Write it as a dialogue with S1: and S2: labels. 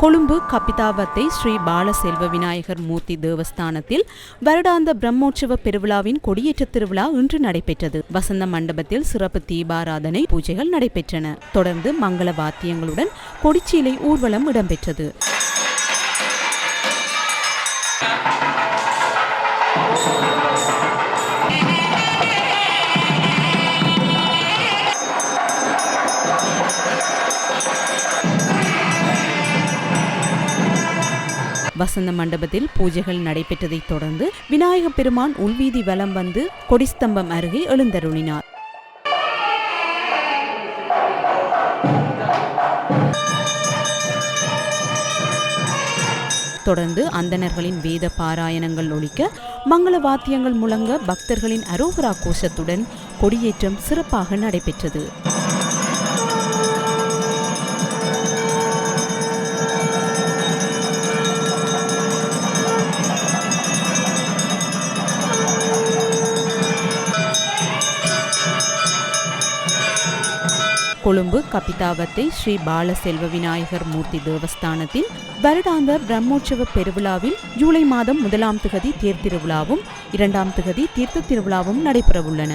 S1: கொழும்பு கப்பிதாவத்தை ஸ்ரீ பாலசெல்வ விநாயகர் மூர்த்தி தேவஸ்தானத்தில் வருடாந்த பிரம்மோற்சவ பெருவிழாவின் கொடியேற்ற திருவிழா இன்று நடைபெற்றது. வசந்த மண்டபத்தில் சிறப்பு தீபாராதனை பூஜைகள் நடைபெற்றன. தொடர்ந்து மங்கள வாத்தியங்களுடன் கொடிச்சீலை ஊர்வலம் இடம்பெற்றது. வசந்த மண்டபத்தில் பூஜைகள் நடைபெற்றதைத் தொடர்ந்து விநாயக பெருமான் உள்வீதி வலம் வந்து கொடிஸ்தம்பம் அருகே எழுந்தருளினார். தொடர்ந்து அந்தணர்களின் வேத பாராயணங்கள் ஒலிக்க, மங்கள வாத்தியங்கள் முழங்க, பக்தர்களின் அரோகரா கோஷத்துடன் கொடியேற்றம் சிறப்பாக நடைபெற்றது. கொழும்பு கப்பிதாவத்தை ஸ்ரீ பாலசெல்வ விநாயகர் மூர்த்தி தேவஸ்தானத்தின் வருடாந்த பிரம்மோற்சவ பெருவிழாவில் ஜூலை மாதம் 1ஆம் திகதி தேர் திருவிழாவும் 2ஆம் திகதி தீர்த்த திருவிழாவும் நடைபெறவுள்ளன.